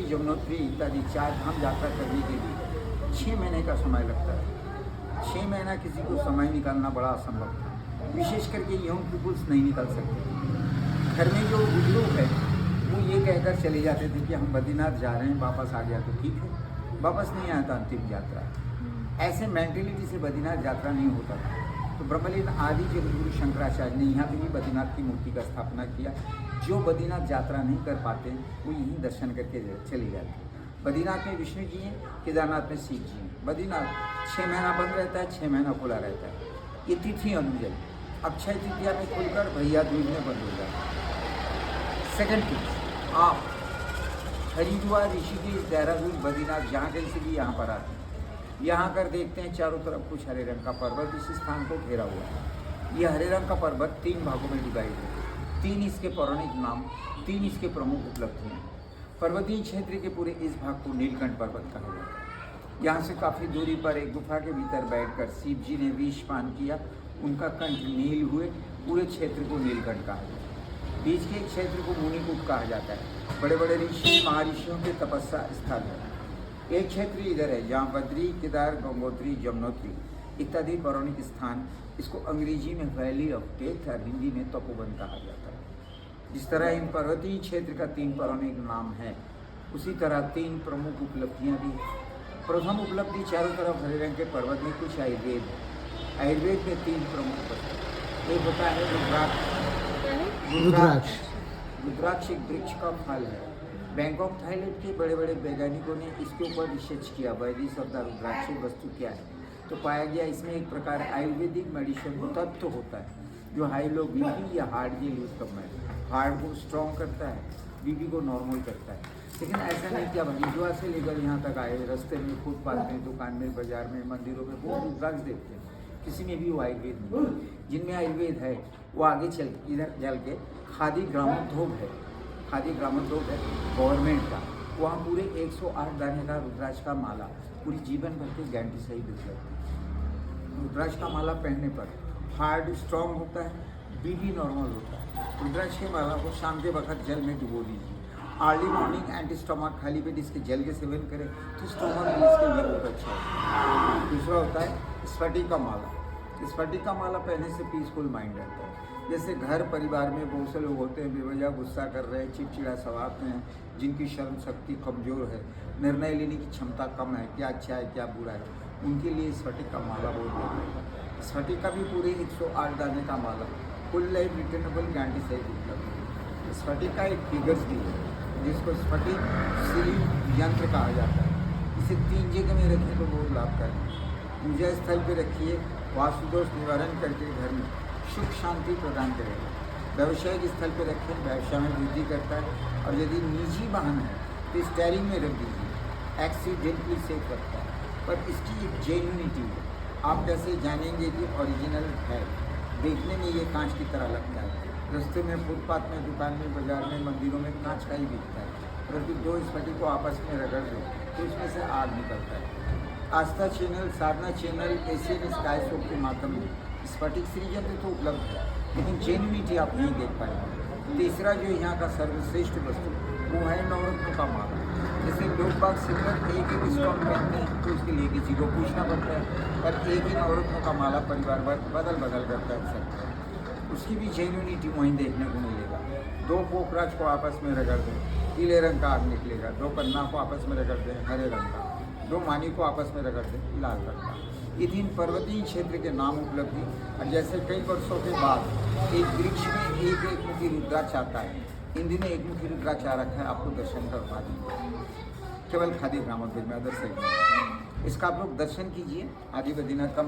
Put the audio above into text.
यमुनोत्री इत्यादि 4 धाम यात्रा करने के लिए 6 महीने का समय लगता है। 6 महीना किसी को समय निकालना बड़ा असंभव था, विशेष करके यंग पीपुल्स नहीं निकाल सकते। घर में जो बुजुर्ग है वो ये कहकर चले जाते थे कि हम बद्रीनाथ जा रहे हैं, वापस आ गया तो ठीक है, वापस नहीं आया तो अंतिम यात्रा। ऐसे मेंटेलिटी से बद्रीनाथ यात्रा नहीं होता था। तो ब्रह्मलीन आदि जगद्गुरु शंकराचार्य ने यहाँ पे भी बद्रीनाथ की मूर्ति का स्थापना किया। जो बद्रीनाथ यात्रा नहीं कर पाते वो यहीं दर्शन करके चले जाते हैं। बद्रीनाथ में विष्णु जी हैं, केदारनाथ में शिव जी हैं। बद्रीनाथ 6 महीना बंद रहता है, 6 महीना खुला रहता है। ये तिथि अनुजल अक्षय तृतीया में खुलकर भैया दूज में बंद हो जाता है। सेकेंड थिंग, आप हरिद्वार, ऋषिकेश, देहरादून, बद्रीनाथ जहाँ कहीं से भी यहाँ पर आते हैं, यहाँ कर देखते हैं चारों तरफ कुछ हरे रंग का पर्वत इस स्थान को घेरा हुआ है। यह हरे रंग का पर्वत 3 भागों में डिवाइड है। 3 इसके पौराणिक नाम, 3 इसके प्रमुख उपलब्धियाँ हैं। पर्वतीय क्षेत्र के पूरे इस भाग को नीलकंठ पर्वत कहा जाता है। यहाँ से काफ़ी दूरी पर एक गुफा के भीतर बैठकर शिव जी ने विष पान किया, उनका कंठ नील हुए। पूरे क्षेत्र को नीलकंठ कहा जाता है। बीच के क्षेत्र को मुनिकूट कहा जाता है। बड़े बड़े ऋषि महर्षियों के तपस्या स्थल है। एक क्षेत्र इधर है जहाँ बद्री, केदार, गंगोत्री, यमुनोत्री इत्यादि पौराणिक स्थान, इसको अंग्रेजी में वैली ऑफ डेथ और हिंदी में तपोवन कहा जाता है। जिस तरह इन पर्वतीय क्षेत्र का 3 पौराणिक नाम है, उसी तरह 3 प्रमुख उपलब्धियाँ भी हैं। प्रथम उपलब्धि, चारों तरफ हरे रंग के पर्वत में कुछ आयुर्वेद है। आयुर्वेद में 3 प्रमुख उपलब्धि। एक होता है रुद्राक्ष। रुद्राक्ष एक वृक्ष का फल है। बैंकॉक थाईलैंड के बड़े बड़े वैज्ञानिकों ने इसके ऊपर रिसर्च किया, वैदिक शब्द रुद्राक्ष वस्तु क्या है, तो पाया गया इसमें एक प्रकार आयुर्वेदिक मेडिसिन तत्व होता है जो हाई लो बीपी या हार्ट के लिए उत्तम है। हार्ट को स्ट्रॉन्ग करता है, बीपी को नॉर्मल करता है। लेकिन ऐसा नहीं कि अब हरिद्वार से लेकर यहाँ तक आए, रास्ते में, फुटपाथ में, दुकान में, बाजार में, मंदिरों में वो रुद्राक्ष देखते हैं, किसी में भी वो आयुर्वेद नहीं। जिनमें आयुर्वेद है वो आगे चल इधर चल के खादी ग्रामोद्योग है। खादी ग्रामोद्योग है गवर्नमेंट का, वहाँ पूरे 108 दाने का रुद्राक्ष का माला पूरी जीवन भर की गारंटी सही बिक जाती है। रुद्राक्ष का माला पहनने पर हार्ट स्ट्रॉन्ग होता है, बीपी नॉर्मल होता है। रुद्राक्ष के माला को शाम के वक्त जल में डुबो दीजिए। अर्ली मॉर्निंग एंटी स्टोमक खाली पेट इसके जल के सेवन करें तो स्टोमक भी इसके लिए बहुत अच्छा है। दूसरा होता है स्फटिक का माला। स्फटिक का माला पहनने से पीसफुल माइंड रहता है। जैसे घर परिवार में बहुत से लोग होते हैं बेवजह गुस्सा कर रहे हैं, चिड़चिड़ा स्वभाव में हैं, जिनकी शर्म शक्ति कमज़ोर है, निर्णय लेने की क्षमता कम है, क्या अच्छा है क्या बुरा है, उनके लिए स्फटिक का माला बहुत जरूरी है। स्फटिक का भी पूरे 108 दाने का माला फुल लाइफ रिटर्नेबल गारंटी सहित उपलब्ध है। स्फटिक का एक फिगर्स भी है जिसको स्फटिक श्री यंत्र कहा जाता है। इसे 3 जगह में रखें तो बहुत लाभकारी है। पूजा स्थल पर रखिए, वास्तुदोष निवारण करके घर में सुख शांति प्रदान करेगा। व्यावसायिक स्थल पर रखें, व्यवसाय में वृद्धि करता है। और यदि निजी वाहन है तो स्टीयरिंग में रख दीजिए, एक्सीडेंटली सेफ रखता है। पर इसकी एक जेन्युइनिटी है, आप कैसे जानेंगे कि ओरिजिनल है? देखने में ये कांच की तरह लगता है। रास्ते में, फुटपाथ में, दुकान में, बाजार में, मंदिरों में कांच का ही दिखता है। परंतु 2 स्फटिक को आपस में रगड़ दो तो इसमें से आग निकलता है। आस्था चैनल, साधना चैनल, एशियन स्काई शॉप के माध्यम में स्फटिक सृजन तो उपलब्ध है, लेकिन जेन्युइनिटी आप नहीं देख पाएंगे। तीसरा जो यहाँ का सर्वश्रेष्ठ वस्तु वो है नवरत्नों का माला। जैसे लोग बाग सिल्वर एक स्टॉक पहनते हैं तो उसके लिए किसी को पूछना पड़ता है, पर एक ही नवरत्नों का माला परिवार भर बदल कर पहन सकता है। उसकी भी जेन्युइनिटी वहीं देखने को मिलेगा। 2 पोखराज को आपस में रगड़ दें, पीले रंग का आग निकलेगा। 2 पन्ना को आपस में रगड़ दें, हरे रंग का। 2 मानी को आपस में रगड़ दें, लाल रंग का। ये 3 पर्वतीय क्षेत्र के नाम उपलब्धि। और जैसे कई वर्षों के बाद एक वृक्ष में एक मुखी रुद्राक्ष आता है, इन दिनों एक मुखी रुद्राक्ष आ रखा है, आपको दर्शन करवा दीजिए केवल खादी ग्रामोद्योग में, अदर साइड में। इसका आप लोग दर्शन कीजिए। आदि बद्रीनाथ का